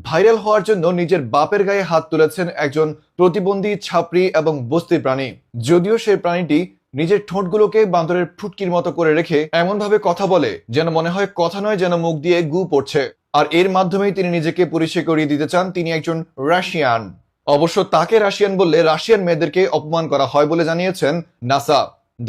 Viral হওয়ার জন্য নিজের বাপের গায়ে হাত তুলেছেন একজন প্রতিবন্ধী ছাপরি এবং বস্তির প্রাণী। যদিও সেই প্রাণীটি নিজের ঠোঁটগুলোকে বান্দরের ফুটকির মতো করে রেখে এমন ভাবে কথা বলে যেন মনে হয় কথা নয়, যেন মুখ দিয়ে গু পড়ছে। আর এর মাধ্যমেই তিনি নিজেকে পরিচয় করিয়ে দিতে চান তিনি একজন রাশিয়ান। অবশ্য তাকে রাশিয়ান বললে রাশিয়ান মেয়েদেরকে অপমান করা হয় বলে জানিয়েছেন নাসা।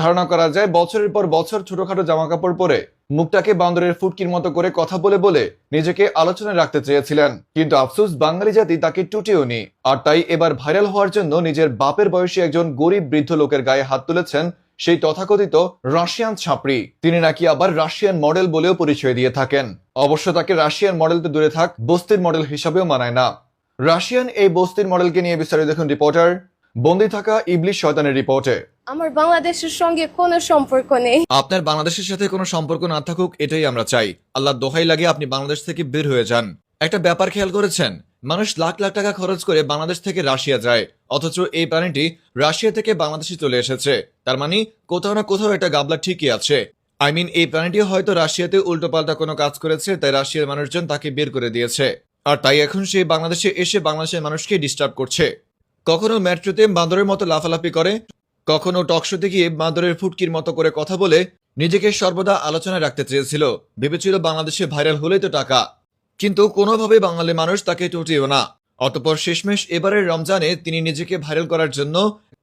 ধারণা করা যায় বছরের পর বছর ছোটখাটো জামা কাপড় পরে মুখটাকে বান্দরের ফুটকির মতো করে কথা বলে বলে নিজেকে আলোচনায় রাখতে চেয়েছিলেন, কিন্তু আফসোস বাঙালি জাতি তাকে টুটিওনি। আর তাই এবার ভাইরাল হওয়ার জন্য নিজের বাপের বয়সী একজন গরিব বৃদ্ধ লোকের গায়ে হাত তুলেছেন সেই তথাকথিত রাশিয়ান ছাপরি। তিনি নাকি আবার রাশিয়ান মডেল বলেও পরিচয় দিয়ে থাকেন। অবশ্য তাকে রাশিয়ান মডেল তো দূরে থাক, বস্তির মডেল হিসাবেও মানায় না। রাশিয়ান এই বস্তির মডেলকে নিয়ে বিস্তারিত দেখুন রিপোর্টার বন্দী থাকা ইবলিশ শয়তানের রিপোর্টে। আমার বাংলাদেশের সঙ্গে কোনো সম্পর্ক নেই। আপনার বাংলাদেশের সাথে কোনো সম্পর্ক না থাকুক, এটাই আমরা চাই। আল্লাহ দোহাই লাগে আপনি বাংলাদেশ থেকে বের হয়ে যান। একটা ব্যাপার খেয়াল করেছেন, মানুষ লাখ লাখ টাকা খরচ করে বাংলাদেশ থেকে রাশিয়া যায়, অথচ এই প্রাণীটি রাশিয়া থেকে বাংলাদেশে চলে এসেছে। তার মানে কোথাও না কোথাও একটা গাবলা ঠিকই আছে। এই প্রাণীটি হয়তো রাশিয়াতে উল্টোপাল্টা কোনো কাজ করেছে, তাই রাশিয়ার মানুষজন তাকে বের করে দিয়েছে। আর তাই এখন সে বাংলাদেশে এসে বাংলাদেশের মানুষকে ডিস্টার্ব করছে। কখনো মেট্রোতে বান্দরের মতো লাফালাফি করে, কখনো টকশোতে গিয়ে বান্দরের ফুটকির মতো করে কথা বলে নিজেকে সর্বদা আলোচনায় রাখতে চেয়েছিল। ভেবেছিল বাংলাদেশে ভাইরাল হলেই তো টাকা, কিন্তু কোনোভাবে বাঙালি মানুষ তাকে টুটিও না। অতঃপর শেষমেশ এবারের রমজানে তিনি নিজেকে ভাইরাল করার জন্য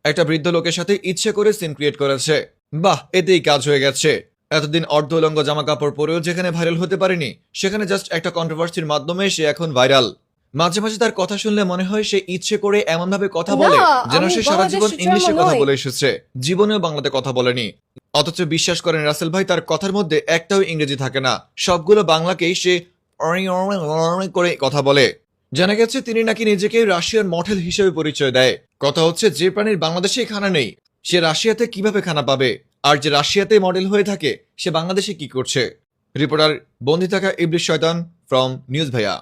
একটা বৃদ্ধ লোকের সাথে ইচ্ছে করে সিন ক্রিয়েট করেছে। বাহ, এতেই কাজ হয়ে গেছে। এতদিন অর্ধ উলঙ্গ জামা কাপড় পরেও যেখানে ভাইরাল হতে পারেনি, সেখানে জাস্ট একটা কন্ট্রোভার্সির মাধ্যমে সে এখন ভাইরাল। মাঝে মাঝে তার কথা শুনলে মনে হয় সে ইচ্ছে করে এমন ভাবে কথা বলে যেন সে সারা জীবন ইংলিশে কথা বলে এসেছে, জীবনেও বাংলাতে কথা বলেনি। অথচ বিশ্বাস করেন রাসেল ভাই, তার কথার মধ্যে একটাও ইংরেজি থাকে না, সবগুলো বাংলাকেই সে করে কথা বলে। জানা গেছে তিনি নাকি নিজেকে রাশিয়ান মডেল হিসেবে পরিচয় দেয়। কথা হচ্ছে, যে প্রাণীর বাংলাদেশে খানা নেই সে রাশিয়াতে কিভাবে খানা পাবে, আর যে রাশিয়াতে মডেল হয়ে থাকে সে বাংলাদেশে কি করছে। রিপোর্টার বন্দী থাকা ইবলিশ শয়তান ফ্রম নিউজ ভাইয়া।